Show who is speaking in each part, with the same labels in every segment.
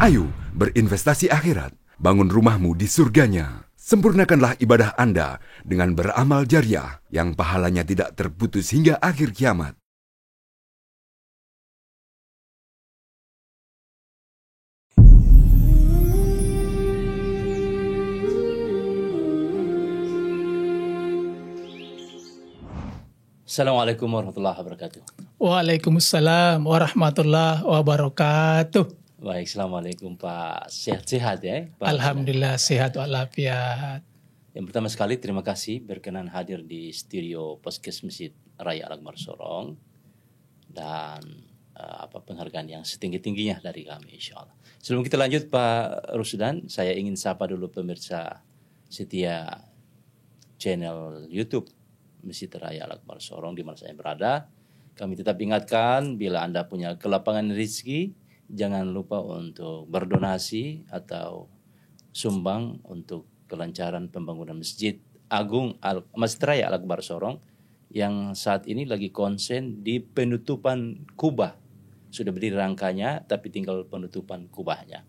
Speaker 1: Ayo berinvestasi akhirat, bangun rumahmu di surganya. Sempurnakanlah ibadah Anda dengan beramal jariah yang pahalanya tidak terputus hingga akhir kiamat.
Speaker 2: Assalamualaikum warahmatullahi wabarakatuh.
Speaker 3: Waalaikumsalam warahmatullahi wabarakatuh.
Speaker 2: Baik, Assalamualaikum Pak. Sehat-sehat ya Pak?
Speaker 3: Alhamdulillah sehat walafiat.
Speaker 2: Yang pertama sekali terima kasih berkenan hadir di studio Podcast Masjid Raya Al-Akbar Sorong. Dan penghargaan yang setinggi-tingginya dari kami insyaAllah. Sebelum kita lanjut Pak Rusdan, saya ingin sapa dulu pemirsa setia channel YouTube Masjid Raya Al-Akbar Sorong di mana saya berada. Kami tetap ingatkan bila Anda punya kelapangan rezeki, jangan lupa untuk berdonasi atau sumbang untuk kelancaran pembangunan Masjid Agung Masjid Raya Al-Akbar Sorong yang saat ini lagi konsen di penutupan kubah. Sudah berdiri rangkanya tapi tinggal penutupan kubahnya.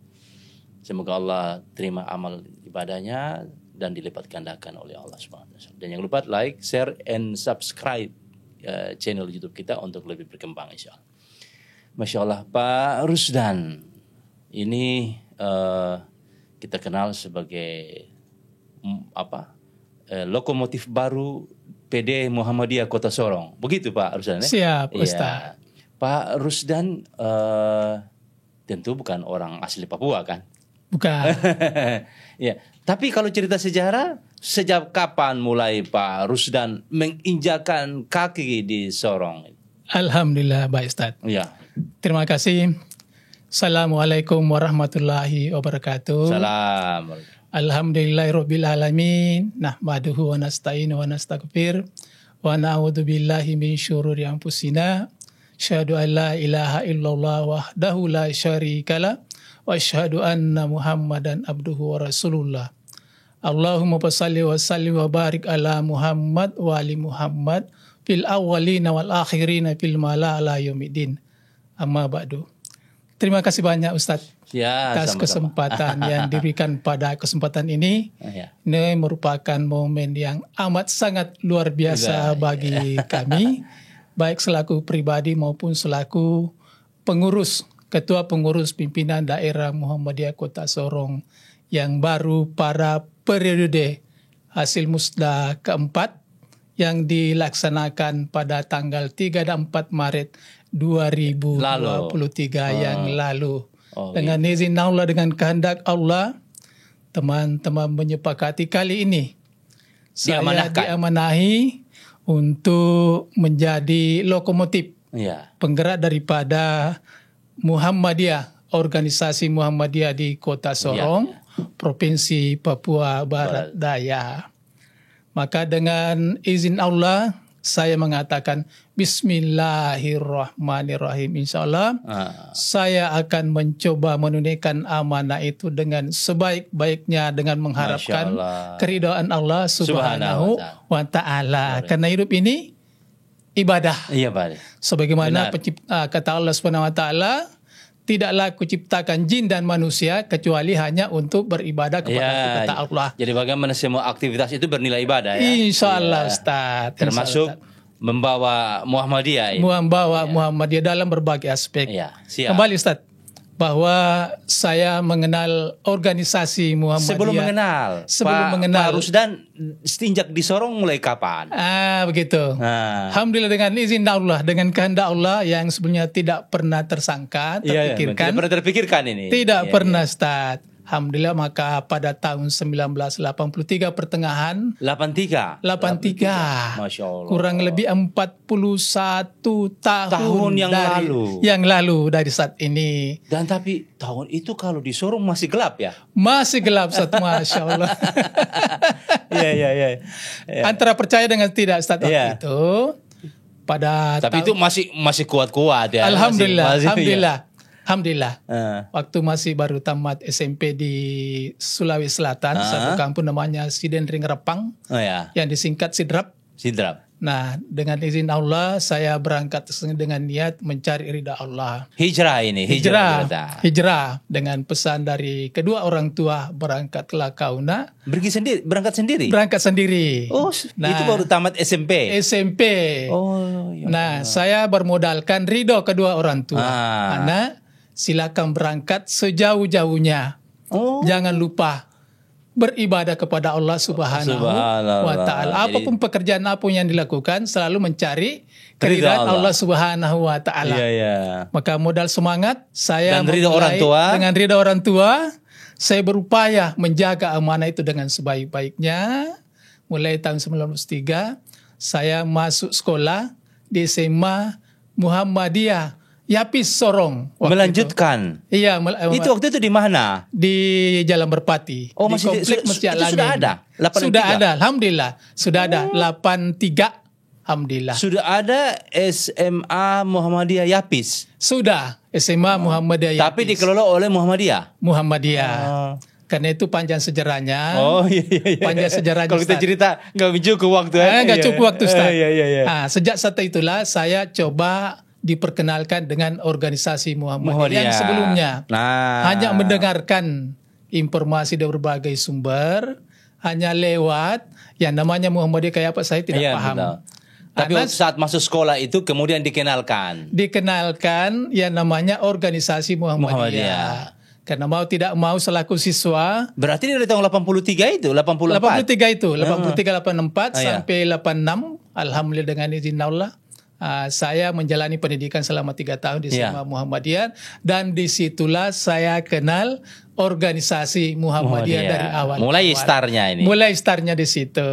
Speaker 2: Semoga Allah terima amal ibadahnya dan dilipat gandakan oleh Allah SWT. Dan jangan lupa like, share, and subscribe channel YouTube kita untuk lebih berkembang insya Allah. Masya Allah Pak Rusdan, ini kita kenal sebagai lokomotif baru PD Muhammadiyah Kota Sorong. Begitu Pak Rusdan ya?
Speaker 3: Siap Ustaz.
Speaker 2: Pak Rusdan tentu bukan orang asli Papua kan?
Speaker 3: Bukan.
Speaker 2: Ya, tapi kalau cerita sejarah, sejak kapan mulai Pak Rusdan menginjakan kaki di Sorong?
Speaker 3: Alhamdulillah baik Ustaz.
Speaker 2: Ya.
Speaker 3: Terima kasih. Assalamualaikum warahmatullahi wabarakatuh.
Speaker 2: Salam.
Speaker 3: Alhamdulillahirabbil alamin. Nahmaduhu wa nasta'inu wa nastaghfir wa na'udzu billahi min syururi anfusina. Asyhadu an la ilaha illallah wahdahu la syarikalah. Wa asyhadu anna Muhammadan abduhu wa rasulullah. Allahumma salli wa sallim wa barik ala Muhammad wa ali Muhammad fil awwalina wal akhirina fil mala ala yaumiddin. Amma ba'du. Terima kasih banyak Ustaz atas kesempatan yang diberikan pada kesempatan ini. Ini merupakan momen yang amat sangat luar biasa bagi kami, baik selaku pribadi maupun selaku pengurus, Ketua Pengurus Pimpinan Daerah Muhammadiyah Kota Sorong yang baru pada periode hasil musda keempat yang dilaksanakan pada tanggal 3 dan 4 Maret 2023 yang lalu. Dengan izin Allah, dengan kehendak Allah, teman-teman menyepakati kali ini saya diamanahi untuk menjadi lokomotif penggerak daripada Muhammadiyah, organisasi Muhammadiyah di Kota Sorong, Provinsi Papua Barat Daya. Maka dengan izin Allah, saya mengatakan Bismillahirrahmanirrahim. Insyaallah saya akan mencoba menunaikan amanah itu dengan sebaik-baiknya dengan mengharapkan keridhaan Allah Subhanahu wa Ta'ala. Karena hidup ini ibadah.
Speaker 2: Iya Pak.
Speaker 3: Sebagaimana kata Allah Subhanahu wa Ta'ala, tidaklah kuciptakan jin dan manusia kecuali hanya untuk beribadah kepada kata Allah.
Speaker 2: Jadi bagaimana semua aktivitas itu bernilai ibadah ya?
Speaker 3: Insya Allah Ustaz.
Speaker 2: Termasuk membawa Muhammadiyah.
Speaker 3: Membawa Muhammadiyah dalam berbagai aspek. Kembali Ustaz, bahwa saya mengenal organisasi Muhammadiyah. Sebelum mengenal.
Speaker 2: Pak Rusdan stinjak di Sorong mulai kapan?
Speaker 3: Begitu. Alhamdulillah dengan izin Allah, dengan kehendak Allah yang sebelumnya tidak pernah tersangka, terpikirkan.
Speaker 2: Tidak pernah terpikirkan ini.
Speaker 3: Tidak pernah Ustaz. Alhamdulillah maka pada tahun 1983 pertengahan 83
Speaker 2: Masya Allah.
Speaker 3: Kurang lebih 41 tahun yang lalu dari saat ini.
Speaker 2: Dan tapi tahun itu kalau di Sorong masih gelap ya?
Speaker 3: Masih gelap Ustaz, Masya Allah.
Speaker 2: Iya.
Speaker 3: Antara percaya dengan tidak Ustaz waktu itu.
Speaker 2: Tapi itu masih kuat-kuat ya.
Speaker 3: Alhamdulillah. Waktu masih baru tamat SMP di Sulawesi Selatan, satu kampung namanya Sidenring Repang, yang disingkat Sidrap. Nah, dengan izin Allah saya berangkat dengan niat mencari ridha Allah.
Speaker 2: Hijrah ini,
Speaker 3: Hijrah dengan pesan dari kedua orang tua, berangkatlah kau nak.
Speaker 2: Berangkat sendiri.
Speaker 3: Berangkat sendiri.
Speaker 2: Oh, itu baru tamat SMP.
Speaker 3: SMP.
Speaker 2: Oh, ya.
Speaker 3: Nah, saya bermodalkan ridho kedua orang tua. Anak, silakan berangkat sejauh-jauhnya. Jangan lupa beribadah kepada Allah Subhanahu wa Ta'ala. Apapun pekerjaan apapun yang dilakukan, selalu mencari keridhaan Allah Subhanahu wa Ta'ala. Maka modal semangat saya
Speaker 2: dan ridha orang tua.
Speaker 3: Dengan ridha orang tua, saya berupaya menjaga amanah itu dengan sebaik-baiknya. Mulai tahun 1993 saya masuk sekolah di SMA Muhammadiyah Yapis Sorong.
Speaker 2: Melanjutkan.
Speaker 3: Iya.
Speaker 2: Itu waktu itu di mana?
Speaker 3: Di Jalan Berpati.
Speaker 2: Oh, masih
Speaker 3: di komplek Masjid Al-Amin.
Speaker 2: Sudah ada? 83?
Speaker 3: Sudah ada, alhamdulillah. Sudah ada 83. Alhamdulillah.
Speaker 2: Sudah ada SMA Muhammadiyah Yapis.
Speaker 3: Sudah SMA Muhammadiyah Yapis.
Speaker 2: Tapi dikelola oleh Muhammadiyah.
Speaker 3: Karena itu panjang sejarahnya.
Speaker 2: Oh iya.
Speaker 3: Panjang sejarahnya.
Speaker 2: Kalau kita cerita nggak cukup waktu.
Speaker 3: Nggak cukup waktu, Ustaz.
Speaker 2: Iya.
Speaker 3: Nah, sejak saat itulah saya coba diperkenalkan dengan organisasi Muhammadiyah yang sebelumnya. Hanya mendengarkan informasi dari berbagai sumber, hanya lewat yang namanya Muhammadiyah kayak apa saya tidak paham.
Speaker 2: Betul. Tapi saat masuk sekolah itu kemudian dikenalkan
Speaker 3: yang namanya organisasi Muhammadiyah. Karena mau tidak mau selaku siswa.
Speaker 2: Berarti dari tahun 83 itu, 84
Speaker 3: itu, 83, 84 sampai 86. Alhamdulillah dengan izin Allah. Saya menjalani pendidikan selama 3 tahun di SMA Muhammadiyah, dan disitulah saya kenal organisasi Muhammadiyah dari awal.
Speaker 2: Mulai startnya ini.
Speaker 3: Mulai startnya di situ.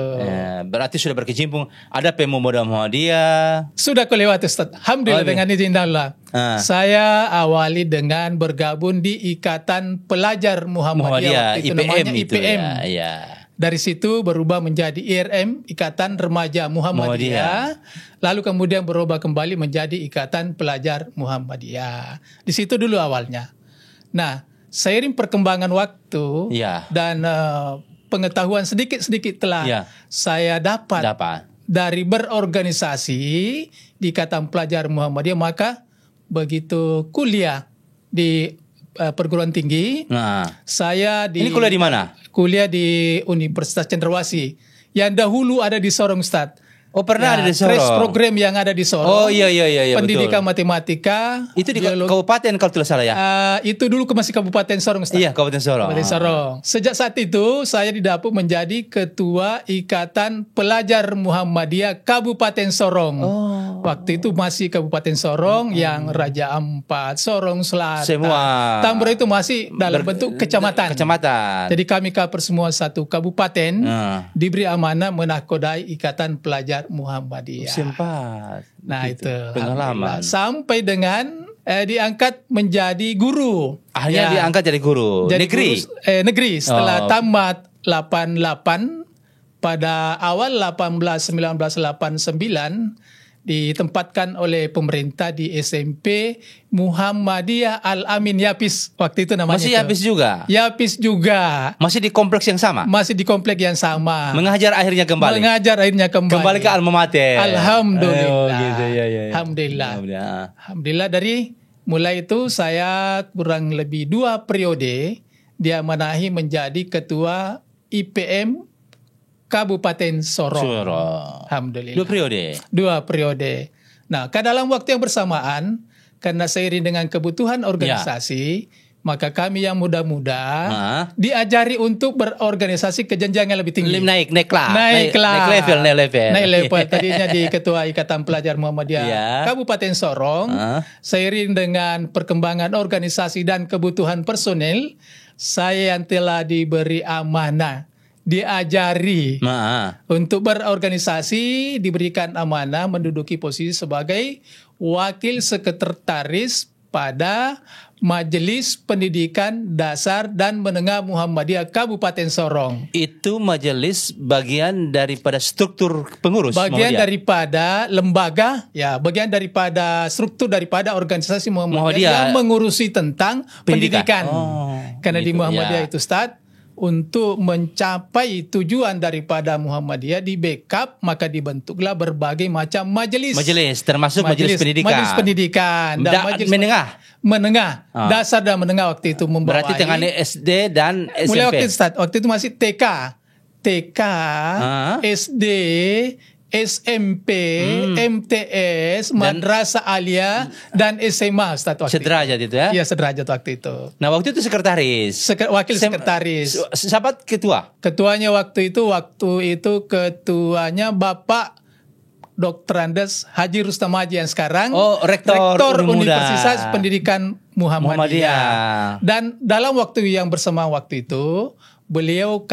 Speaker 2: Berarti sudah berkecimpung. Ada pemuda Muhammadiyah.
Speaker 3: Sudah kelewat, Ustaz. Alhamdulillah dengan izin Allah. Saya awali dengan bergabung di Ikatan Pelajar Muhammadiyah. Itu
Speaker 2: IPM
Speaker 3: namanya
Speaker 2: itu,
Speaker 3: IPM.
Speaker 2: Ya.
Speaker 3: Dari situ berubah menjadi IRM, Ikatan Remaja Muhammadiyah. Lalu kemudian berubah kembali menjadi Ikatan Pelajar Muhammadiyah. Di situ dulu awalnya. Nah, seiring perkembangan waktu dan pengetahuan sedikit-sedikit telah saya dapat dari berorganisasi di Ikatan Pelajar Muhammadiyah, maka begitu kuliah di perguruan tinggi, saya
Speaker 2: ini kuliah di mana?
Speaker 3: Kuliah di Universitas Cendrawasih yang dahulu ada di Sorong, Ustaz.
Speaker 2: Oh, pernah ada di Sorong.
Speaker 3: Crash program yang ada di Sorong.
Speaker 2: Oh iya
Speaker 3: Pendidikan
Speaker 2: betul.
Speaker 3: matematika.
Speaker 2: Itu di kabupaten kalau tidak salah ya.
Speaker 3: Itu dulu masih Kabupaten Sorong, Ustaz.
Speaker 2: Iya, Kabupaten Sorong.
Speaker 3: Kabupaten Sorong. Sejak saat itu saya didapuk menjadi ketua Ikatan Pelajar Muhammadiyah Kabupaten Sorong. Waktu itu masih Kabupaten Sorong yang Raja Ampat, Sorong Selatan.
Speaker 2: Semua.
Speaker 3: Tambora itu masih dalam bentuk kecamatan. Jadi kami kaper semua satu kabupaten diberi amanah menakodai Ikatan Pelajar Muhammadiyah.
Speaker 2: Sempat.
Speaker 3: Nah,
Speaker 2: gitu.
Speaker 3: itu
Speaker 2: pengalaman.
Speaker 3: Sampai dengan diangkat menjadi guru.
Speaker 2: Akhirnya diangkat jadi guru.
Speaker 3: Jadi
Speaker 2: negeri.
Speaker 3: Negeri setelah tamat 88 pada awal 1989 ditempatkan oleh pemerintah di SMP Muhammadiyah Al-Amin Yapis. Waktu itu namanya.
Speaker 2: Masih Yapis juga?
Speaker 3: Yapis juga.
Speaker 2: Masih di kompleks yang sama?
Speaker 3: Masih di kompleks yang sama.
Speaker 2: Mengajar akhirnya kembali? Kembali ke alma mater.
Speaker 3: Alhamdulillah. Alhamdulillah dari mulai itu saya kurang lebih 2 periode diamanahi menjadi ketua IPM Kabupaten Sorong. Alhamdulillah. 2 periode. Nah, dalam waktu yang bersamaan, karena seiring dengan kebutuhan organisasi, maka kami yang muda-muda diajari untuk berorganisasi ke jenjang yang lebih tinggi.
Speaker 2: Naik
Speaker 3: level. Tadinya di Ketua Ikatan Pelajar Muhammadiyah Kabupaten Sorong. Seiring dengan perkembangan organisasi dan kebutuhan personel, saya yang telah diberi amanah, diajari untuk berorganisasi, diberikan amanah menduduki posisi sebagai wakil sekretaris pada Majelis Pendidikan Dasar dan Menengah Muhammadiyah Kabupaten Sorong.
Speaker 2: Itu majelis bagian daripada struktur pengurus
Speaker 3: Bagian daripada lembaga, bagian daripada struktur daripada organisasi Muhammadiyah yang mengurusi tentang pendidikan. Karena di Muhammadiyah itu, Ustaz, untuk mencapai tujuan daripada Muhammadiyah di backup, maka dibentuklah berbagai macam majelis.
Speaker 2: Majelis termasuk majelis pendidikan.
Speaker 3: Majelis pendidikan dan majelis menengah. Dasar dan menengah waktu itu membawahi.
Speaker 2: Berarti tengah SD dan SMP.
Speaker 3: Mulai waktu itu masih TK, SD, SMP, MTS, Madrasah Aliyah dan SMA Ustaz waktu
Speaker 2: sederajat itu ya?
Speaker 3: Iya, sederajat waktu itu.
Speaker 2: Nah, waktu itu sekretaris.
Speaker 3: Wakil sekretaris.
Speaker 2: Siapa ketua?
Speaker 3: Ketuanya waktu itu ketuanya Bapak Dr. Andes Haji Rustam Haji yang sekarang
Speaker 2: rektor
Speaker 3: Universitas Pendidikan Muhammadiyah. Dan dalam waktu yang bersamaan waktu itu, beliau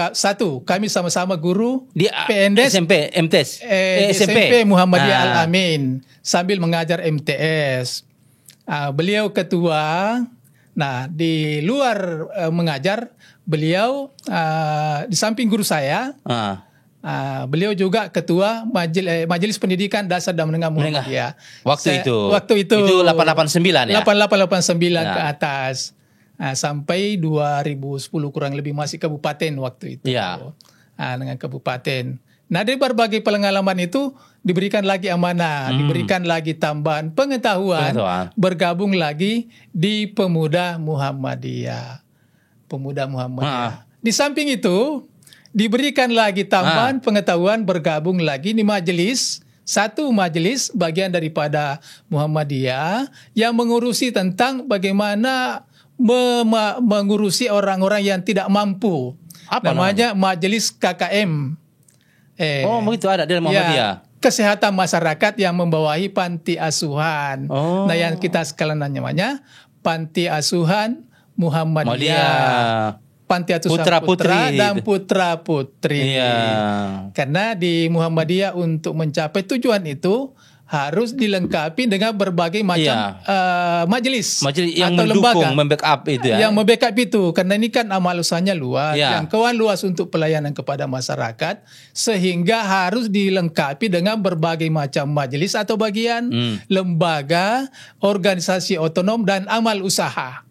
Speaker 3: kami sama-sama guru
Speaker 2: di
Speaker 3: PNDes
Speaker 2: SMP, MTS,
Speaker 3: SMP Muhammadiyah Al-Amin sambil mengajar MTS. Beliau ketua. Nah, di luar mengajar, beliau di samping guru saya, beliau juga ketua Majelis Pendidikan Dasar dan Menengah Muhammadiyah.
Speaker 2: Waktu itu.
Speaker 3: Itu
Speaker 2: 889 ya.
Speaker 3: 8889 ke atas. Sampai 2010 kurang lebih masih kabupaten waktu itu.
Speaker 2: Ya.
Speaker 3: Dengan kabupaten. Nah, dari berbagai pengalaman itu diberikan lagi amanah, diberikan lagi tambahan pengetahuan, bergabung lagi di Pemuda Muhammadiyah. Di samping itu diberikan lagi tambahan pengetahuan, bergabung lagi di majelis. Satu majelis bagian daripada Muhammadiyah yang mengurusi tentang bagaimana mengurusi orang-orang yang tidak mampu.
Speaker 2: Apa
Speaker 3: namanya? Majelis KKM.
Speaker 2: Begitu ada di Muhammadiyah.
Speaker 3: Kesehatan masyarakat yang membawahi panti asuhan. Nah, yang kita sekalian namanya Panti Asuhan Muhammadiyah. Panti Asuhan Putra dan Putra Putri. Karena di Muhammadiyah untuk mencapai tujuan itu harus dilengkapi dengan berbagai macam majelis
Speaker 2: yang
Speaker 3: atau
Speaker 2: mendukung,
Speaker 3: lembaga
Speaker 2: membackup itu ya.
Speaker 3: Yang membackup itu, karena ini kan amal usahanya luas, jangkauan luas untuk pelayanan kepada masyarakat, sehingga harus dilengkapi dengan berbagai macam majelis atau bagian, lembaga, organisasi otonom dan amal usaha.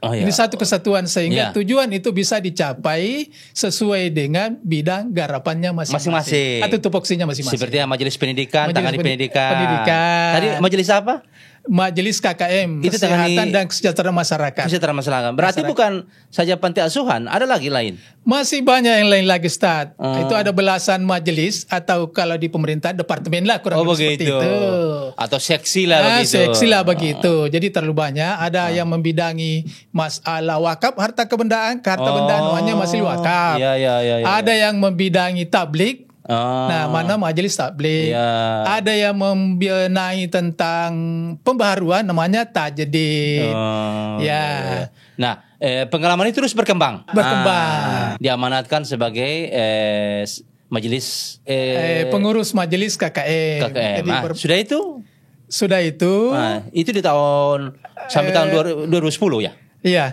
Speaker 3: Ini satu kesatuan sehingga tujuan itu bisa dicapai sesuai dengan bidang garapannya masing-masing. Atau tupoksinya masing-masing.
Speaker 2: Seperti majelis pendidikan, tangani pendidikan. Tadi majelis apa?
Speaker 3: Majelis KKM, itu Kesehatan dan Kesejahteraan Masyarakat.
Speaker 2: Kesejahteraan Masyarakat. Berarti bukan saja panti asuhan, ada lagi lain?
Speaker 3: Masih banyak yang lain lagi, Ustaz. Itu ada belasan majelis, atau kalau di pemerintah departemen lah kurang lebih seperti itu.
Speaker 2: Atau seksi lah begitu.
Speaker 3: Seksi lah begitu. Jadi terlalu banyak. Ada yang membidangi masalah wakaf, harta kebendaan, namanya masih wakaf. Ada yang membidangi tablik. Nah, mana majelis tabligh. Ada yang membenahi tentang pembaharuan, namanya tajdid.
Speaker 2: Nah, pengalaman itu terus berkembang. Diamanatkan sebagai majelis
Speaker 3: pengurus majelis KKM.
Speaker 2: Jadi sudah itu?
Speaker 3: Sudah itu.
Speaker 2: Itu di tahun sampai tahun 2010 ya?
Speaker 3: Iya.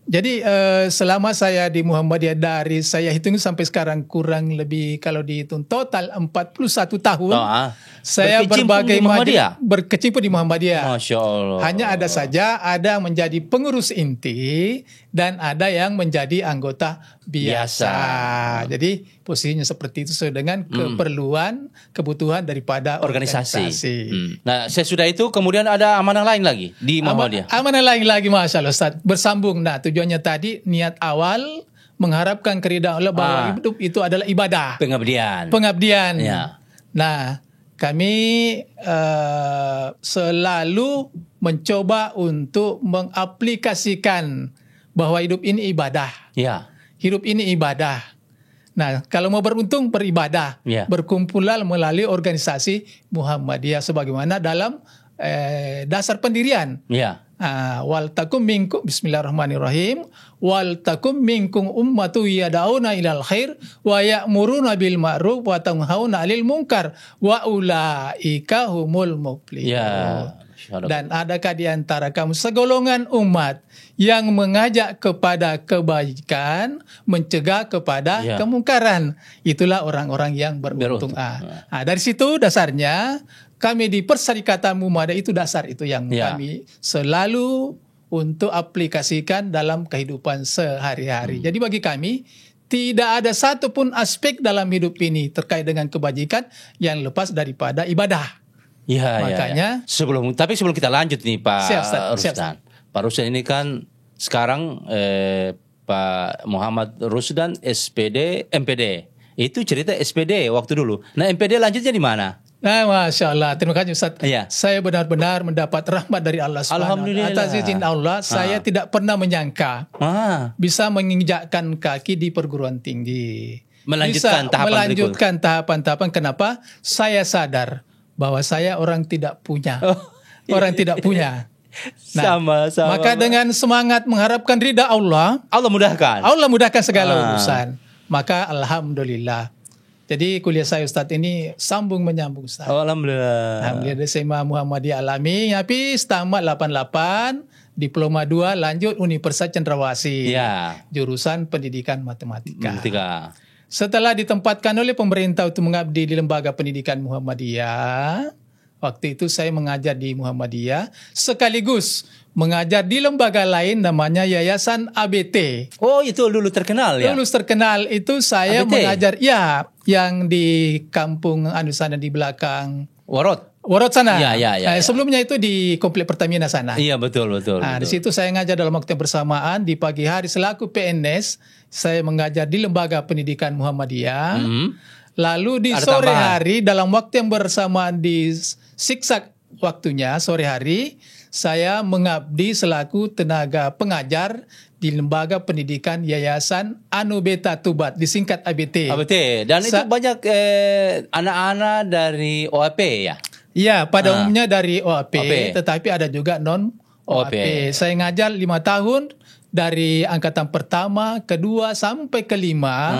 Speaker 3: Jadi selama saya di Muhammadiyah, dari saya hitung sampai sekarang kurang lebih kalau dihitung total 41 tahun. Saya berbagai berkecimpung di Muhammadiyah.
Speaker 2: Masya Allah.
Speaker 3: Hanya ada saja ada menjadi pengurus inti dan ada yang menjadi anggota biasa. Jadi posisinya seperti itu sesuai dengan keperluan, kebutuhan daripada organisasi.
Speaker 2: Nah, sesudah itu kemudian ada amanah lain lagi di Muhammadiyah.
Speaker 3: Amanah lain lagi, Masya Allah Ustaz. Bersambung. Nah, tujuannya tadi niat awal mengharapkan keridhaan Allah bahwa hidup itu adalah ibadah. Pengabdian. Nah, kami selalu mencoba untuk mengaplikasikan bahwa hidup ini ibadah. Hidup ini ibadah. Nah, kalau mau beruntung beribadah, berkumpulan melalui organisasi Muhammadiyah sebagaimana dalam dasar pendirian. Wal takum minkum, bismillahirrahmanirrahim, wal takum minkum ummatu yad'una ilal khair wa ya'muruna bil ma'ruf wa tanhauna 'anil munkar wa ulaika humul muflihun. Dan adakah di antara kamu segolongan umat yang mengajak kepada kebaikan, mencegah kepada kemungkaran? Itulah orang-orang yang beruntung. Dari situ dasarnya kami di Perserikatan Muhammadiyah, itu dasar itu yang kami selalu untuk aplikasikan dalam kehidupan sehari-hari. Jadi bagi kami tidak ada satupun aspek dalam hidup ini terkait dengan kebajikan yang lepas daripada ibadah.
Speaker 2: Ya,
Speaker 3: Makanya
Speaker 2: sebelum kita lanjut nih Pak
Speaker 3: Siap, Ustaz.
Speaker 2: Rusdan. Pak Rusdan ini kan sekarang Pak Muhammad Rusdan SPD MPD. Itu cerita SPD waktu dulu. Nah, MPD lanjutnya di mana?
Speaker 3: Nah, Masya Allah, terima kasih Ustaz.
Speaker 2: Iya.
Speaker 3: Saya benar-benar mendapat rahmat dari Allah Subhanahu wa
Speaker 2: Alhamdulillah.
Speaker 3: Ta'ala. Atas izin Allah, saya tidak pernah menyangka bisa menginjakkan kaki di perguruan tinggi.
Speaker 2: Melanjutkan tahapan
Speaker 3: melanjutkan tahapan-tahapan. Kenapa? Saya sadar bahwa saya orang tidak punya. Orang tidak punya. Nah,
Speaker 2: sama.
Speaker 3: maka dengan semangat mengharapkan ridha Allah,
Speaker 2: Allah mudahkan.
Speaker 3: Allah mudahkan segala urusan. Maka Alhamdulillah. Jadi kuliah saya Ustadz ini sambung menyambung Ustadz.
Speaker 2: Alhamdulillah.
Speaker 3: Alhamdulillah dari SMA Muhammadiyah Alami, habis tamat 88, diploma 2 lanjut Universitas Cendrawasih.
Speaker 2: Ya.
Speaker 3: Jurusan Pendidikan Matematika. Setelah ditempatkan oleh pemerintah untuk mengabdi di Lembaga Pendidikan Muhammadiyah, waktu itu saya mengajar di Muhammadiyah, sekaligus mengajar di lembaga lain namanya Yayasan ABT.
Speaker 2: Oh, itu dulu terkenal ya?
Speaker 3: Lulus terkenal itu saya
Speaker 2: ABT?
Speaker 3: mengajar, ya, yang di kampung sana di belakang Warot sana.
Speaker 2: Ya.
Speaker 3: Sebelumnya itu di Komplek Pertamina sana.
Speaker 2: Iya, betul.
Speaker 3: Nah, di situ saya ngajar dalam waktu yang bersamaan. Di pagi hari selaku PNS, saya mengajar di Lembaga Pendidikan Muhammadiyah. Lalu di sore hari dalam waktu yang bersamaan di siksak waktunya sore hari, saya mengabdi selaku tenaga pengajar di Lembaga Pendidikan Yayasan Anubeta Tubat, disingkat ABT.
Speaker 2: Dan itu banyak anak-anak dari OAP ya?
Speaker 3: Iya, pada umumnya dari OAP, tetapi ada juga non OAP. Saya ngajar 5 tahun dari angkatan pertama, kedua sampai kelima.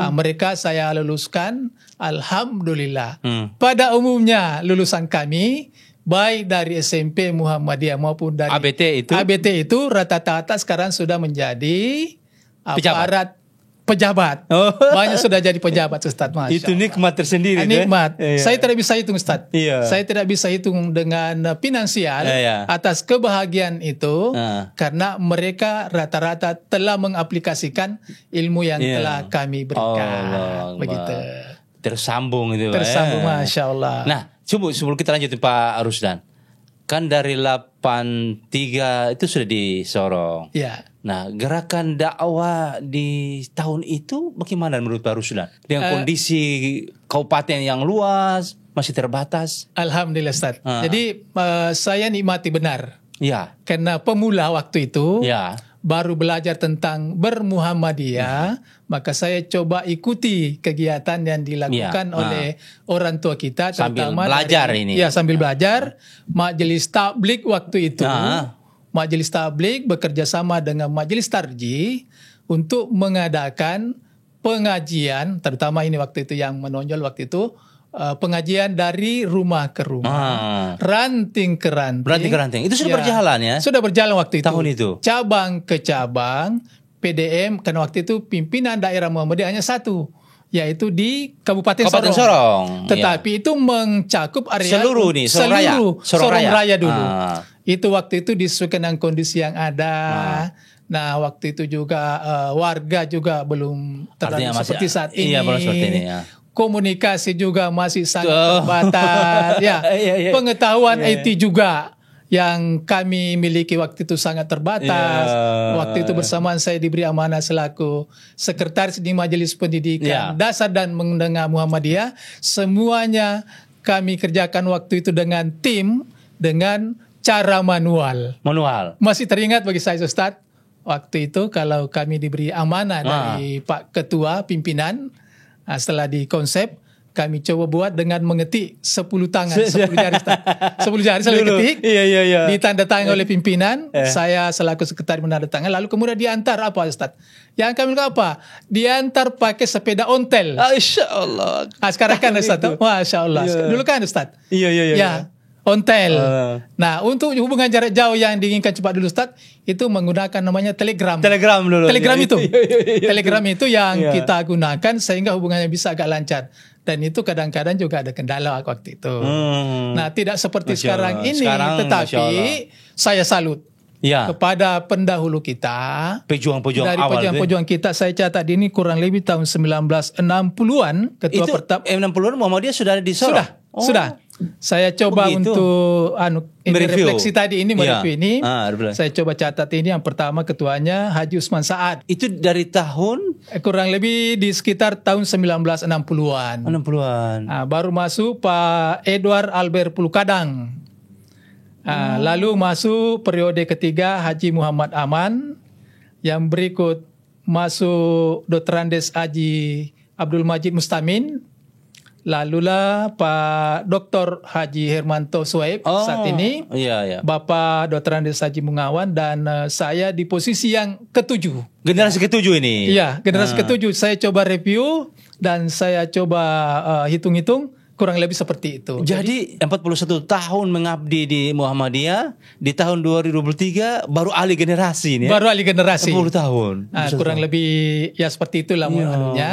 Speaker 3: Mereka saya luluskan, alhamdulillah. Pada umumnya lulusan kami, baik dari SMP Muhammadiyah maupun dari ABT itu rata-rata sekarang sudah menjadi aparat pejabat. Banyak sudah jadi pejabat Ustaz. Masya
Speaker 2: Itu nikmat tersendiri.
Speaker 3: Nikmat. Saya tidak bisa hitung Ustaz. Saya tidak bisa hitung dengan finansial atas kebahagiaan itu, karena mereka rata-rata telah mengaplikasikan ilmu yang telah kami berikan. Begitu.
Speaker 2: Tersambung itu.
Speaker 3: Masya Allah.
Speaker 2: Nah, sebelum kita lanjutin Pak Rusdan, kan dari 83 itu sudah di Sorong.
Speaker 3: Ya.
Speaker 2: Nah, gerakan dakwah di tahun itu bagaimana menurut Pak Rusdan? Dengan kondisi kabupaten yang luas, masih terbatas.
Speaker 3: Alhamdulillah Ustaz. Jadi saya nikmati benar.
Speaker 2: Ya.
Speaker 3: Karena pemula waktu itu.
Speaker 2: Ya.
Speaker 3: Baru belajar tentang bermuhammadiyah, maka saya coba ikuti kegiatan yang dilakukan oleh orang tua kita,
Speaker 2: sambil belajar ini.
Speaker 3: Ya, sambil belajar. Majelis Tablik waktu itu, Majelis Tablik bekerja sama dengan Majelis Tarjih untuk mengadakan pengajian, terutama ini waktu itu yang menonjol waktu itu, pengajian dari rumah ke rumah, ranting ke ranting.
Speaker 2: Itu sudah berjalan ya?
Speaker 3: Sudah berjalan waktu itu.
Speaker 2: Tahun itu.
Speaker 3: Cabang ke cabang, PDM, karena waktu itu pimpinan daerah Muhammadiyah hanya satu, yaitu di Kabupaten
Speaker 2: Sorong.
Speaker 3: Tetapi itu mencakup area
Speaker 2: seluruh
Speaker 3: Sorong Raya dulu. Itu waktu itu disesuaikan dengan kondisi yang ada. Nah, waktu itu juga warga juga belum terlalu seperti saat ini.
Speaker 2: Iya, belum seperti ini ya.
Speaker 3: Komunikasi juga masih sangat terbatas. Pengetahuan IT juga yang kami miliki waktu itu sangat terbatas. Waktu itu bersamaan saya diberi amanah selaku sekretaris di Majelis Pendidikan Dasar dan Menengah Muhammadiyah. Semuanya kami kerjakan waktu itu dengan tim, dengan cara manual. Masih teringat bagi saya Ustaz, waktu itu kalau kami diberi amanah dari Pak Ketua Pimpinan, setelah dikonsep, kami coba buat dengan mengetik 10 tangan, 10 jari. 10 jari saya ketik, ditandatangani oleh pimpinan, saya selaku sekretaris menandatangani, lalu kemudian diantar apa Ustaz? Yang kami lakukan apa? Diantar pakai sepeda ontel.
Speaker 2: Masya Allah.
Speaker 3: Sekarang kan Ustaz, Masya Allah. Dulu kan Ustaz?
Speaker 2: Iya.
Speaker 3: Ontel. Nah, untuk hubungan jarak jauh yang diinginkan cepat dulu Ustaz, itu menggunakan namanya telegram.
Speaker 2: Telegram dulu.
Speaker 3: Telegram itu yang kita gunakan sehingga hubungannya bisa agak lancar. Dan itu kadang-kadang juga ada kendala waktu itu. Nah, tidak seperti sekarang ini, tetapi saya salut.
Speaker 2: Ya.
Speaker 3: kepada pendahulu kita.
Speaker 2: Pejuang-pejuang
Speaker 3: Dari
Speaker 2: awal.
Speaker 3: pejuang-pejuang kita, saya catat ini kurang lebih tahun 1960-an. Ketua
Speaker 2: Itu
Speaker 3: pertama
Speaker 2: 60-an Muhammadiyah sudah ada di Sorong?
Speaker 3: sudah. Saya coba
Speaker 2: begitu.
Speaker 3: untuk ini
Speaker 2: Mereview.
Speaker 3: refleksi tadi ini,
Speaker 2: Iya.
Speaker 3: mereview ini.
Speaker 2: Refleksi.
Speaker 3: Saya coba catat ini, yang pertama ketuanya Haji Usman Saad.
Speaker 2: Itu dari tahun
Speaker 3: Kurang lebih di sekitar tahun 1960-an.
Speaker 2: 60-an.
Speaker 3: Baru masuk Pak Edward Albert Pulukadang. Lalu masuk periode ketiga Haji Muhammad Aman. Yang berikut masuk Dr. Andes Haji Abdul Majid Mustamin. Lalulah Pak Dr. Haji Hermanto Suhaib saat ini.
Speaker 2: Iya.
Speaker 3: Bapak Dr. Andes Haji Mungawan, dan saya di posisi yang ketujuh.
Speaker 2: Generasi ketujuh ini.
Speaker 3: Iya, generasi ketujuh. Saya coba review dan saya coba hitung-hitung, kurang lebih seperti itu.
Speaker 2: Jadi 41 tahun mengabdi di Muhammadiyah, di tahun 2023 baru alih generasi ini.
Speaker 3: Baru alih generasi.
Speaker 2: 10 tahun.
Speaker 3: Kurang lebih ya seperti itulah
Speaker 2: Iya.
Speaker 3: anunya.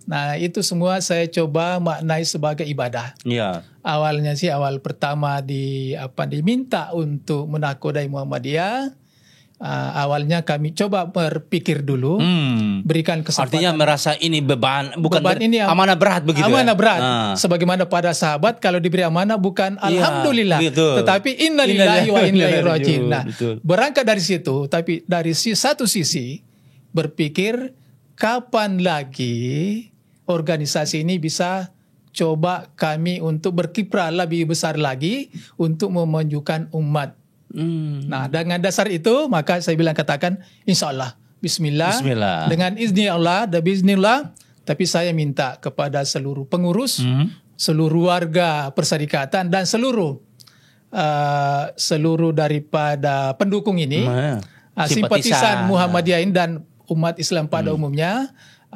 Speaker 3: Nah, itu semua saya coba maknai sebagai ibadah.
Speaker 2: Iya.
Speaker 3: Awalnya sih, awal pertama diminta untuk menakodai Muhammadiyah. Awalnya kami coba berpikir dulu, berikan kesempatan.
Speaker 2: Artinya merasa ini beban, bukan
Speaker 3: Beban ini
Speaker 2: amanah berat begitu.
Speaker 3: Amanah
Speaker 2: ya?
Speaker 3: berat. Sebagaimana pada sahabat, kalau diberi amanah bukan alhamdulillah,
Speaker 2: betul.
Speaker 3: tetapi innalillahi wa inna ilaihi raji'un. Nah,
Speaker 2: Betul.
Speaker 3: berangkat dari situ, tapi dari satu sisi berpikir kapan lagi organisasi ini bisa coba kami untuk berkiprah lebih besar lagi untuk memajukan umat. Nah, dengan dasar itu maka saya katakan insya Allah, Bismillah. Dengan izni Allah dan bismillah. Tapi saya minta kepada seluruh pengurus, seluruh warga perserikatan, dan seluruh daripada pendukung ini, simpatisan Muhammadiyah ini dan umat Islam pada umumnya,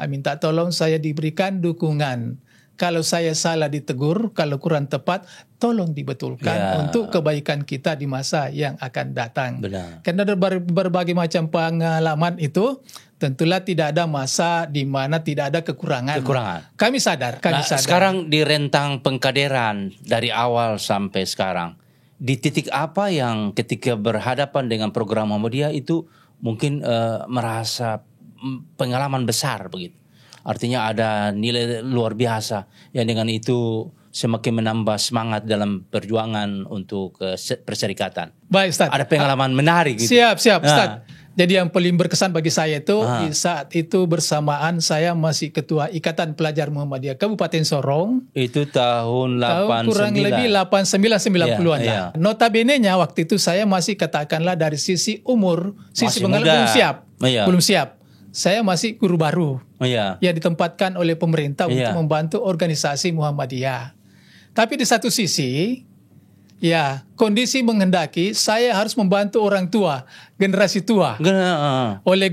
Speaker 3: minta tolong saya diberikan dukungan. Kalau saya salah ditegur, kalau kurang tepat, tolong dibetulkan untuk kebaikan kita di masa yang akan datang.
Speaker 2: Benar.
Speaker 3: Karena dari berbagai macam pengalaman itu, tentulah tidak ada masa di mana tidak ada kekurangan. Kami sadar.
Speaker 2: Sekarang di rentang pengkaderan dari awal sampai sekarang, di titik apa yang ketika berhadapan dengan program Muhammadiyah itu mungkin merasa pengalaman besar begitu? Artinya ada nilai luar biasa yang dengan itu semakin menambah semangat dalam perjuangan untuk perserikatan.
Speaker 3: Baik, Ustaz.
Speaker 2: Ada pengalaman menarik gitu.
Speaker 3: Siap, Ustaz. Jadi yang paling berkesan bagi saya itu di saat itu bersamaan saya masih ketua Ikatan Pelajar Muhammadiyah Kabupaten Sorong.
Speaker 2: Itu tahun 89.
Speaker 3: Kurang lebih 89-90-an lah. Notabene-nya waktu itu saya masih katakanlah dari sisi umur, sisi pengalaman belum siap. Saya masih guru baru yang ditempatkan oleh pemerintah untuk membantu organisasi Muhammadiyah. Tapi di satu sisi, kondisi menghendaki saya harus membantu orang tua, generasi tua. Oleh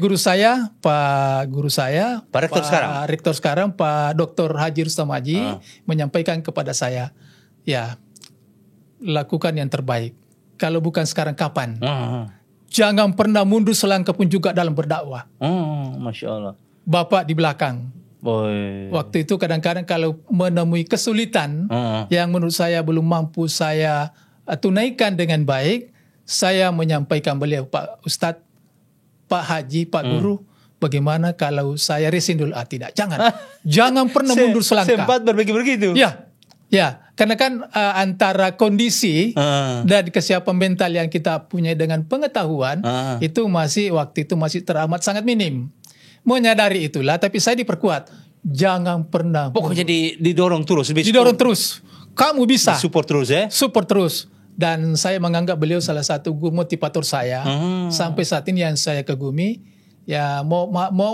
Speaker 3: Pak Rektor sekarang, Pak Dr. Haji Rustam Haji, menyampaikan kepada saya, lakukan yang terbaik. Kalau bukan sekarang, kapan? Jangan pernah mundur selangkah pun juga dalam berdakwah.
Speaker 2: Masya Allah.
Speaker 3: Bapak di belakang.
Speaker 2: Boy.
Speaker 3: Waktu itu kadang-kadang kalau menemui kesulitan yang menurut saya belum mampu saya tunaikan dengan baik, saya menyampaikan beliau, Pak Ustadz, Pak Haji, Pak Guru, bagaimana kalau saya resign dulu? Tidak, jangan pernah mundur selangkah.
Speaker 2: Sempat berpikir begitu?
Speaker 3: Ya, karena kan antara kondisi dan kesiapan mental yang kita punya dengan pengetahuan itu waktu itu masih teramat sangat minim. Menyadari itulah, tapi saya diperkuat. Jangan pernah.
Speaker 2: Pokoknya didorong terus.
Speaker 3: Didorong terus. Kamu bisa.
Speaker 2: Support terus ya?
Speaker 3: Support terus. Dan saya menganggap beliau salah satu motivator saya. Sampai saat ini yang saya kagumi. Ya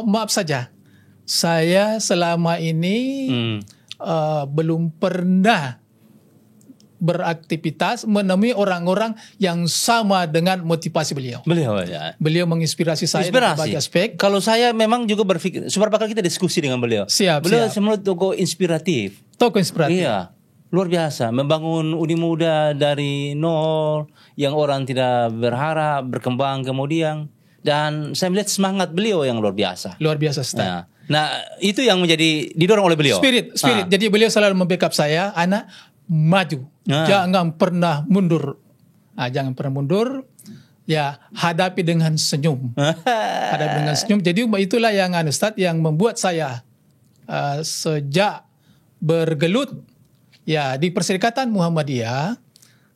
Speaker 3: maaf saja. Saya selama ini belum pernah beraktivitas menemui orang-orang yang sama dengan motivasi beliau. Beliau menginspirasi saya dalam berbagai aspek.
Speaker 2: Kalau saya memang juga berpikir, beberapa kali kita diskusi dengan beliau. Beliau semua tokoh inspiratif. Iya, luar biasa. Membangun Uni Muda dari nol, yang orang tidak berharap, berkembang kemudian. Dan saya melihat semangat beliau yang luar biasa.
Speaker 3: Luar biasa, Ustaz.
Speaker 2: Nah, itu yang menjadi didorong oleh beliau.
Speaker 3: Spirit. Jadi beliau selalu membackup saya, anak maju. Jangan pernah mundur. Jangan pernah mundur. Ya, hadapi dengan senyum. Hadapi dengan senyum. Jadi itulah yang Ustaz yang membuat saya sejak bergelut ya di Perserikatan Muhammadiyah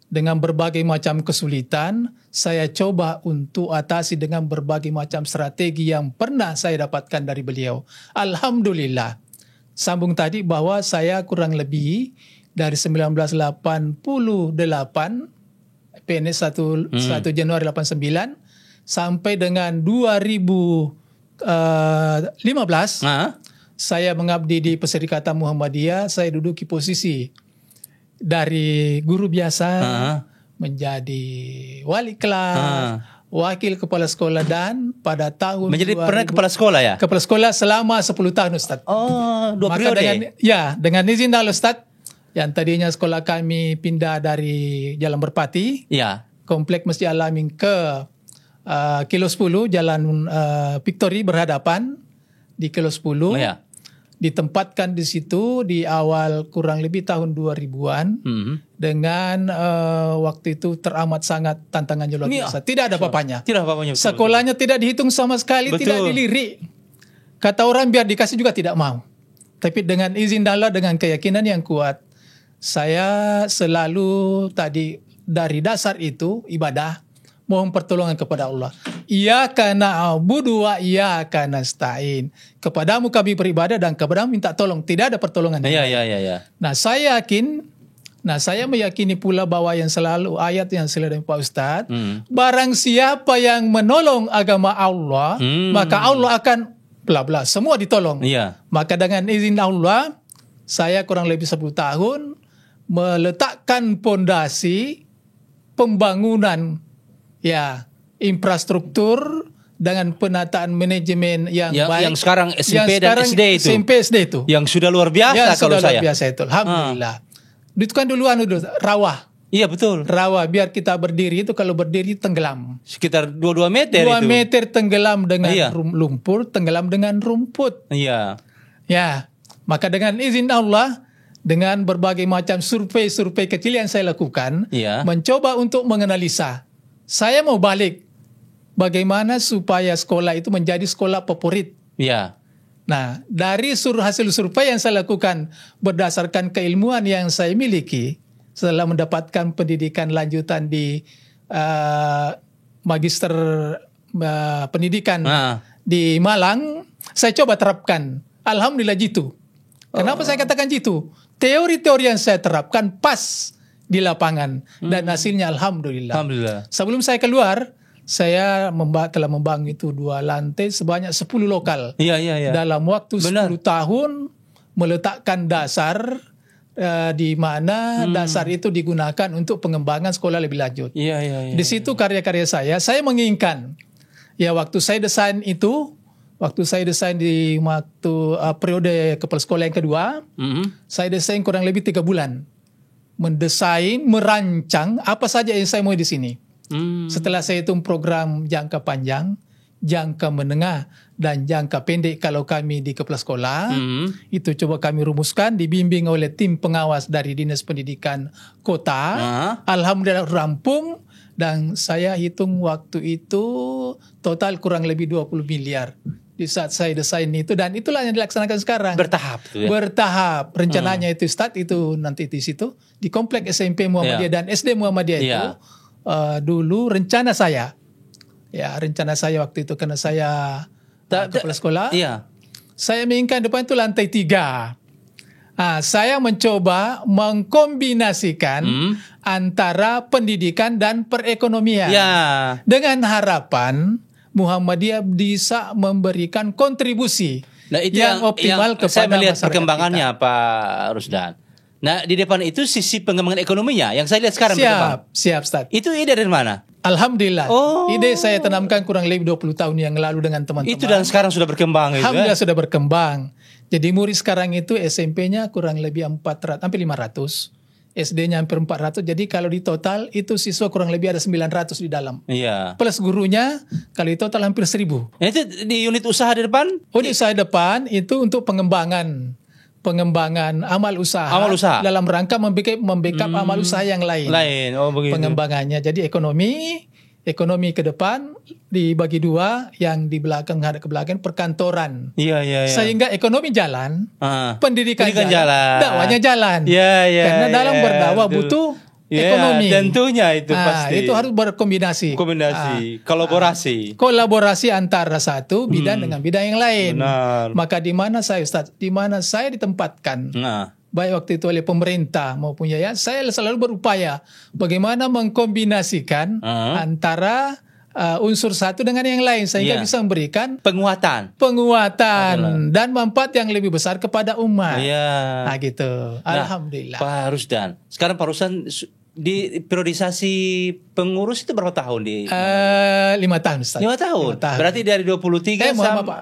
Speaker 3: dengan berbagai macam kesulitan, saya coba untuk atasi dengan berbagai macam strategi yang pernah saya dapatkan dari beliau. Alhamdulillah. Sambung tadi bahwa saya kurang lebih dari 1988 PNS 1 Januari 89 sampai dengan 2015 saya mengabdi di Perserikatan Muhammadiyah. Saya duduki posisi dari guru biasa menjadi wali kelas, wakil kepala sekolah, dan pada tahun
Speaker 2: menjadi pernah kepala sekolah ya?
Speaker 3: Kepala sekolah selama 10 tahun Ustaz.
Speaker 2: Oh, 2
Speaker 3: Maka
Speaker 2: periode.
Speaker 3: dengan izin Allah Ustaz, yang tadinya sekolah kami pindah dari Jalan Berpati,
Speaker 2: Ya.
Speaker 3: Komplek Masjid Al-Amin ke Kilo 10, Jalan Victory berhadapan di Kilo 10.
Speaker 2: Ya.
Speaker 3: Ditempatkan di situ di awal kurang lebih tahun 2000-an dengan waktu itu teramat sangat tantangannya luar biasa. Tidak ada apa-apanya.
Speaker 2: Tidak apa-apanya.
Speaker 3: Sekolahnya tidak dihitung sama sekali, tidak dilirik. Kata orang biar dikasih juga tidak mau. Tapi dengan izin Allah, dengan keyakinan yang kuat, saya selalu tadi dari dasar itu ibadah, mohon pertolongan kepada Allah. Iyyaka na'budu wa iyyaka nasta'in. Kepadamu kami beribadah dan kepadamu minta tolong. Tidak ada pertolongan.
Speaker 2: Ya.
Speaker 3: Nah, saya meyakini pula bahwa yang selalu ayat yang selalu dari Pak Ustadz, barang siapa yang menolong agama Allah, maka Allah akan bla bla, semua ditolong.
Speaker 2: Iya.
Speaker 3: Maka dengan izin Allah, saya kurang lebih 10 tahun meletakkan pondasi pembangunan ya infrastruktur dengan penataan manajemen yang baik.
Speaker 2: Yang sekarang SMP dan SD itu.
Speaker 3: SMP SD itu.
Speaker 2: Yang sudah luar biasa
Speaker 3: Yang
Speaker 2: kalau
Speaker 3: sudah
Speaker 2: saya.
Speaker 3: luar biasa itu. Alhamdulillah. Itu kan duluan rawa.
Speaker 2: Iya betul.
Speaker 3: Rawa biar kita berdiri itu kalau berdiri tenggelam.
Speaker 2: Sekitar 2 meter
Speaker 3: 2
Speaker 2: itu.
Speaker 3: meter tenggelam dengan lumpur, tenggelam dengan rumput.
Speaker 2: Iya.
Speaker 3: Ya, maka dengan izin Allah, dengan berbagai macam survei-survei kecil yang saya lakukan, mencoba untuk menganalisa. Saya mau balik, bagaimana supaya sekolah itu menjadi sekolah favorit.
Speaker 2: Iya.
Speaker 3: Nah, dari hasil survei yang saya lakukan berdasarkan keilmuan yang saya miliki, setelah mendapatkan pendidikan lanjutan di magister pendidikan di Malang, saya coba terapkan. Alhamdulillah jitu. Kenapa saya katakan jitu? Teori-teori yang saya terapkan pas di lapangan dan hasilnya alhamdulillah. Sebelum saya keluar, saya telah membangun itu 2 lantai sebanyak 10 lokal.
Speaker 2: Iya.
Speaker 3: Dalam waktu 10 tahun meletakkan dasar di mana dasar itu digunakan untuk pengembangan sekolah lebih lanjut.
Speaker 2: Iya.
Speaker 3: Di situ karya-karya saya menginginkan ya waktu saya desain di waktu periode kepala sekolah yang kedua, saya desain kurang lebih 3 bulan. Mendesain, merancang apa saja yang saya mau di sini. Setelah saya hitung program jangka panjang, jangka menengah, dan jangka pendek kalau kami di kepala sekolah, itu coba kami rumuskan, dibimbing oleh tim pengawas dari Dinas Pendidikan Kota. Alhamdulillah rampung, dan saya hitung waktu itu total kurang lebih 20 miliar. Di saat saya desain itu, dan itulah yang dilaksanakan sekarang.
Speaker 2: Bertahap. Ya?
Speaker 3: Rencananya itu start itu nanti di situ di komplek SMP Muhammadiyah dan SD Muhammadiyah itu dulu rencana saya waktu itu karena saya kepala sekolah. Saya menginginkan depan itu lantai 3. Saya mencoba mengkombinasikan antara pendidikan dan perekonomian dengan harapan Muhammadiyah bisa memberikan kontribusi yang optimal kepada
Speaker 2: saya melihat
Speaker 3: masyarakat
Speaker 2: perkembangannya
Speaker 3: kita.
Speaker 2: Pak Rusdan. Nah di depan itu sisi pengembangan ekonominya yang saya lihat sekarang.
Speaker 3: Siap Ustaz.
Speaker 2: Itu ide dari mana?
Speaker 3: Alhamdulillah. Ide saya tanamkan kurang lebih 20 tahun yang lalu dengan teman-teman.
Speaker 2: Itu dan sekarang sudah berkembang.
Speaker 3: Alhamdulillah sudah berkembang. Jadi murid sekarang itu SMP-nya kurang lebih 400, hampir 500. SD-nya hampir 400. Jadi kalau di total itu siswa kurang lebih ada 900 di dalam.
Speaker 2: Iya.
Speaker 3: Plus gurunya kalau di total hampir 1000.
Speaker 2: Itu di unit usaha di depan?
Speaker 3: Di usaha depan itu untuk pengembangan amal usaha. Dalam rangka membackup amal usaha yang lain.
Speaker 2: Begitu.
Speaker 3: Pengembangannya. Jadi ekonomi Ekonomi ke depan dibagi dua, yang di belakang menghadap ke belakang perkantoran.
Speaker 2: Iya.
Speaker 3: Sehingga ekonomi jalan, pendidikan
Speaker 2: Pendidikan
Speaker 3: jalan, dakwahnya jalan.
Speaker 2: Iya.
Speaker 3: Karena dalam berdakwah
Speaker 2: betul.
Speaker 3: butuh
Speaker 2: Ya,
Speaker 3: ekonomi.
Speaker 2: tentunya itu pasti.
Speaker 3: Itu harus berkombinasi. Kolaborasi antara satu bidang dengan bidang yang lain.
Speaker 2: Benar.
Speaker 3: Maka di mana saya Ustaz, di mana saya ditempatkan, baik waktu itu oleh pemerintah maupun yayasan, saya selalu berupaya bagaimana mengkombinasikan antara unsur satu dengan yang lain sehingga bisa memberikan
Speaker 2: penguatan
Speaker 3: dan manfaat yang lebih besar kepada umat. Nah gitu. Alhamdulillah.
Speaker 2: Pak Rusdan, sekarang Pak Rusdan di periodisasi pengurus itu berapa tahun di?
Speaker 3: 5 tahun Ustaz.
Speaker 2: 5 tahun. Berarti dari 23 sampai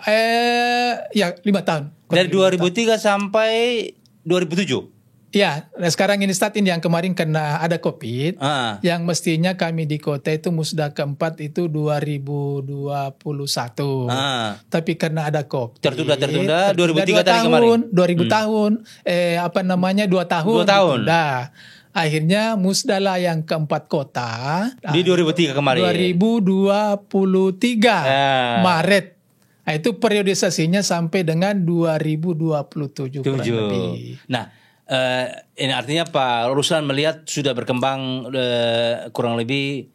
Speaker 3: 5 tahun.
Speaker 2: Dari 2003 sampai 2007.
Speaker 3: Ya, sekarang ini Ustaz, ini yang kemarin kena ada COVID, yang mestinya kami di kota itu musda keempat itu 2021. Tapi karena ada COVID.
Speaker 2: Tertunda 2003 tadi kemarin.
Speaker 3: 2000 tahun, 2 tahun. Akhirnya musdalah yang keempat kota.
Speaker 2: Di 2003 kemarin.
Speaker 3: 2023 Maret. Nah, itu periodisasinya sampai dengan 2027 kurang lebih.
Speaker 2: Nah, ini artinya Pak Rusdan melihat sudah berkembang kurang lebih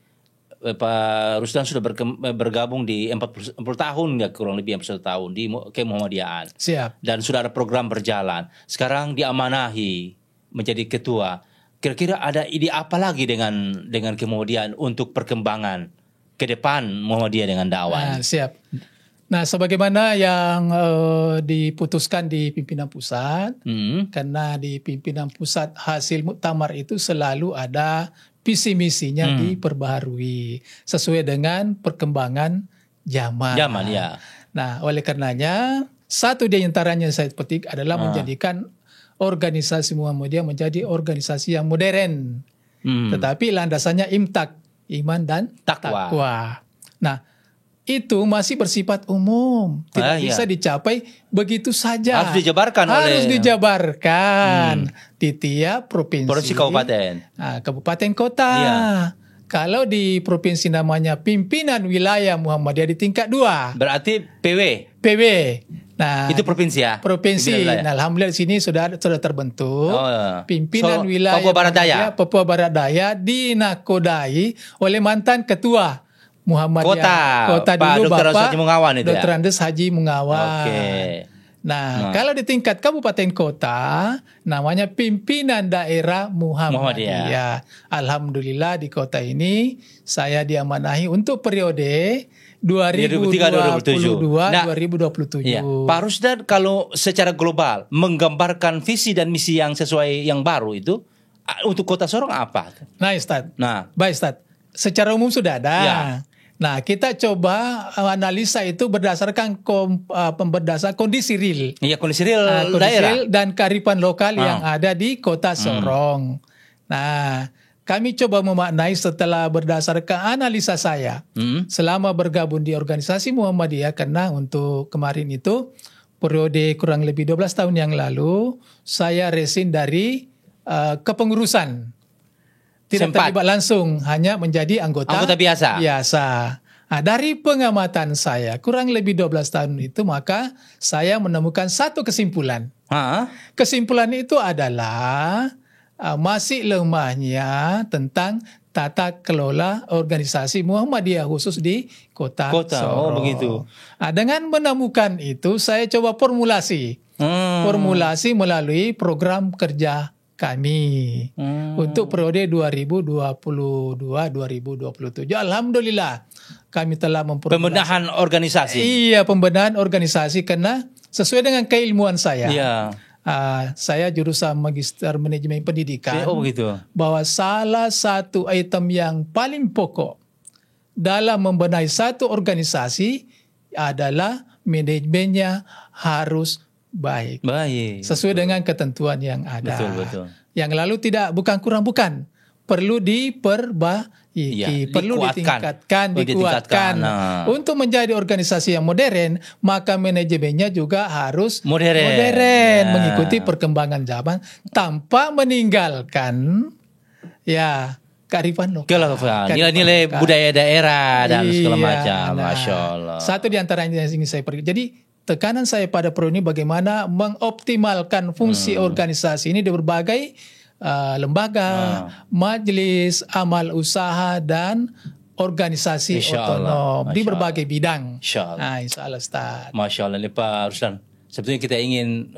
Speaker 2: Pak Rusdan sudah bergabung di 40 tahun ya, kurang lebih 41 tahun di Kemuhammadiyaan.
Speaker 3: Siap.
Speaker 2: Dan sudah ada program berjalan. Sekarang diamanahi menjadi ketua. Kira-kira ada ide apa lagi dengan Kemuhammadiyaan untuk perkembangan ke depan Muhammadiyah dengan dakwah?
Speaker 3: Siap. Nah, sebagaimana yang diputuskan di pimpinan pusat, karena di pimpinan pusat hasil muktamar itu selalu ada visi misinya diperbaharui sesuai dengan perkembangan zaman.
Speaker 2: Ya.
Speaker 3: Nah, oleh karenanya satu di antaranya saya petik adalah menjadikan organisasi Muhammadiyah menjadi organisasi yang modern, tetapi landasannya imtak, iman dan takwa. Nah, itu masih bersifat umum, tidak bisa dicapai begitu saja.
Speaker 2: Harus dijabarkan
Speaker 3: di tiap provinsi
Speaker 2: kabupaten.
Speaker 3: Kabupaten kota. Kalau di provinsi namanya pimpinan wilayah Muhammadiyah di tingkat 2.
Speaker 2: Berarti PW.
Speaker 3: Nah,
Speaker 2: itu provinsi ya.
Speaker 3: Provinsi. Nah, alhamdulillah di sini sudah terbentuk pimpinan wilayah Papua Barat Daya dinakodai oleh mantan ketua Muhammadiyah kota dulu
Speaker 2: Dr.
Speaker 3: Bapak
Speaker 2: Haji Mungawan itu
Speaker 3: Dr. Andes Haji Mungawan. Nah, kalau di tingkat kabupaten kota namanya pimpinan daerah Muhammadiyah. Alhamdulillah di kota ini saya diamanahi untuk periode 2022-2027.
Speaker 2: Pak Rusdan, kalau secara global menggambarkan visi dan misi yang sesuai yang baru itu untuk Kota Sorong apa?
Speaker 3: Nah, Ustaz. Baik, Ustaz. Secara umum sudah ada. Nah, kita coba analisa itu berdasarkan kondisi real.
Speaker 2: Kondisi real daerah
Speaker 3: dan kearifan lokal yang ada di Kota Sorong. Nah, kami coba memaknai setelah berdasarkan analisa saya selama bergabung di organisasi Muhammadiyah, karena untuk kemarin itu periode kurang lebih 12 tahun yang lalu saya resign dari kepengurusan. Tidak terlibat langsung, hanya menjadi anggota biasa. Nah, dari pengamatan saya kurang lebih 12 tahun itu, maka saya menemukan satu kesimpulan. Kesimpulan itu adalah masih lemahnya tentang tata kelola organisasi Muhammadiyah khusus di Kota Sorong.
Speaker 2: Begitu.
Speaker 3: Nah, dengan menemukan itu saya coba formulasi melalui program kerja kami untuk periode 2022-2027. Alhamdulillah kami telah
Speaker 2: pembenahan organisasi.
Speaker 3: Iya, pembenahan organisasi karena sesuai dengan keilmuan saya. Saya jurusan Magister Manajemen Pendidikan.
Speaker 2: Begitu.
Speaker 3: Bahwa salah satu item yang paling pokok dalam membenahi satu organisasi adalah manajemennya harus baik. Sesuai dengan ketentuan yang ada.
Speaker 2: Betul.
Speaker 3: Yang lalu bukan kurang, perlu diperbaiki, perlu dikuatkan. Untuk menjadi organisasi yang modern, maka manajemennya juga harus modern, mengikuti perkembangan zaman tanpa meninggalkan kearifan lokal.
Speaker 2: Nilai-nilai budaya daerah dan segala macam.
Speaker 3: Nah,
Speaker 2: Masya Allah.
Speaker 3: satu di antaranya yang ingin saya pergi. Jadi tekanan saya pada pro ini bagaimana mengoptimalkan fungsi organisasi ini di berbagai lembaga, majelis, amal usaha dan organisasi otonom di berbagai bidang. Insya Allah Ustaz.
Speaker 2: Masya Allah nih Pak Rusdan. Sebetulnya kita ingin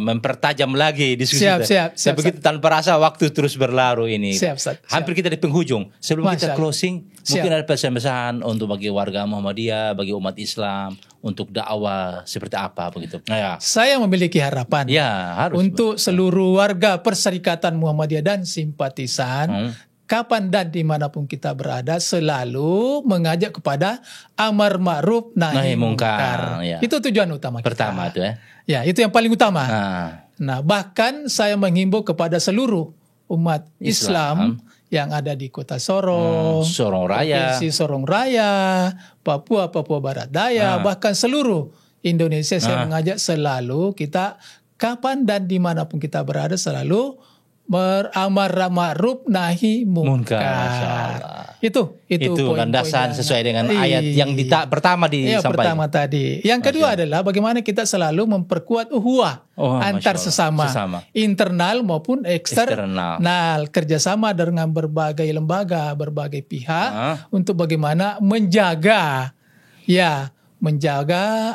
Speaker 2: mempertajam lagi diskusi
Speaker 3: Siap.
Speaker 2: Dan begitu tanpa rasa waktu terus berlalu ini.
Speaker 3: Siap.
Speaker 2: Hampir kita di penghujung. Sebelum kita
Speaker 3: Masya
Speaker 2: closing, mungkin ada pesan-pesan untuk bagi warga Muhammadiyah, bagi umat Islam, untuk dakwah seperti apa begitu.
Speaker 3: Saya memiliki harapan
Speaker 2: harus
Speaker 3: untuk seluruh warga Perserikatan Muhammadiyah dan simpatisan, kapan dan dimanapun kita berada, selalu mengajak kepada amar ma'ruf nahi mungkar. Itu tujuan utama kita.
Speaker 2: Pertama itu
Speaker 3: ya, itu yang paling utama. Nah, bahkan saya menghimbau kepada seluruh umat Islam yang ada di Kota Sorong, Provinsi Sorong Raya, Papua Barat Daya, bahkan seluruh Indonesia, saya mengajak selalu kita kapan dan dimanapun kita berada selalu beramar ma'ruf nahi mungkar. Itu
Speaker 2: landasan sesuai dengan ayat yang pertama disampaikan.
Speaker 3: Pertama tadi. Yang kedua adalah bagaimana kita selalu memperkuat uhuwah antar sesama, internal maupun eksternal, kerjasama dengan berbagai lembaga, berbagai pihak untuk bagaimana menjaga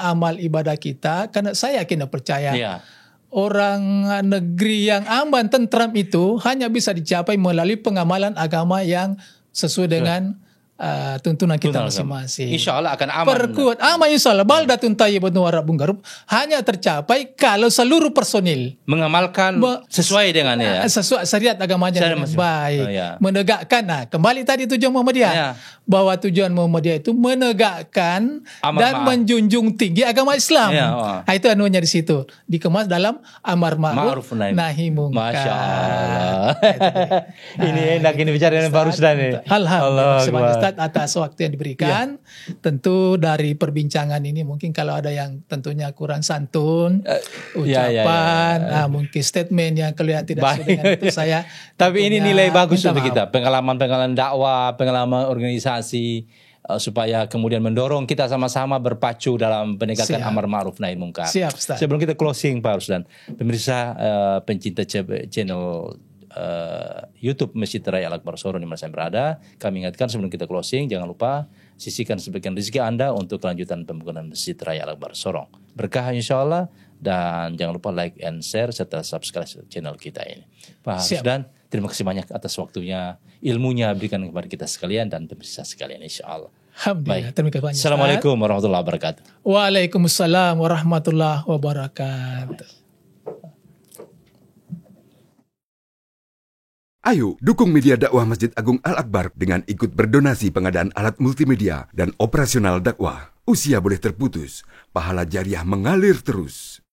Speaker 3: amal ibadah kita, karena saya yakin dan percaya orang negeri yang aman, tentram itu hanya bisa dicapai melalui pengamalan agama yang sesuai dengan tuntunan kita masing-masing.
Speaker 2: Insya Allah akan aman.
Speaker 3: Perkuat aman insya Allah. Baldatun tayyibatun wa rabbun gharib hanya tercapai kalau seluruh personil
Speaker 2: mengamalkan sesuai dengan
Speaker 3: sesuai syariat agamanya dengan baik. Menegakkan. Kembali tadi tujuan Muhammadiyah. Bahwa tujuan Muhammadiyah itu menegakkan dan menjunjung tinggi agama Islam. Itu anunya di situ. Dikemas dalam amar ma'ruf nahi mungkar.
Speaker 2: Masya Allah. Ini enak ini bicara dengan Pak Rusdan.
Speaker 3: Alhamdulillah atas waktu yang diberikan. Tentu dari perbincangan ini mungkin kalau ada yang tentunya kurang santun, ucapan, mungkin statement yang kelihatan tidak sesuai dengan itu, saya
Speaker 2: tapi ini nilai bagus untuk kita, pengalaman dakwah, pengalaman organisasi, supaya kemudian mendorong kita sama-sama berpacu dalam penegakan amar ma'ruf nahi mungkar. Sebelum kita closing Pak Rusdan, pemirsa pencinta channel YouTube Masjid Raya Al-Akbar Sorong di mana saya berada, kami ingatkan sebelum kita closing, jangan lupa sisihkan sebagian rezeki Anda untuk kelanjutan pembangunan Masjid Raya Al-Akbar Sorong. Berkah insya Allah, dan jangan lupa like and share serta subscribe channel kita ini. Pak Rusdan, terima kasih banyak atas waktunya, ilmunya berikan kepada kita sekalian dan pemirsa sekalian insya Allah.
Speaker 3: Alhamdulillah. Terima kasih banyak.
Speaker 2: Assalamualaikum warahmatullahi wabarakatuh.
Speaker 3: Waalaikumsalam warahmatullahi wabarakatuh.
Speaker 1: Ayo, dukung media dakwah Masjid Agung Al-Akbar dengan ikut berdonasi pengadaan alat multimedia dan operasional dakwah. Usia boleh terputus, pahala jariah mengalir terus.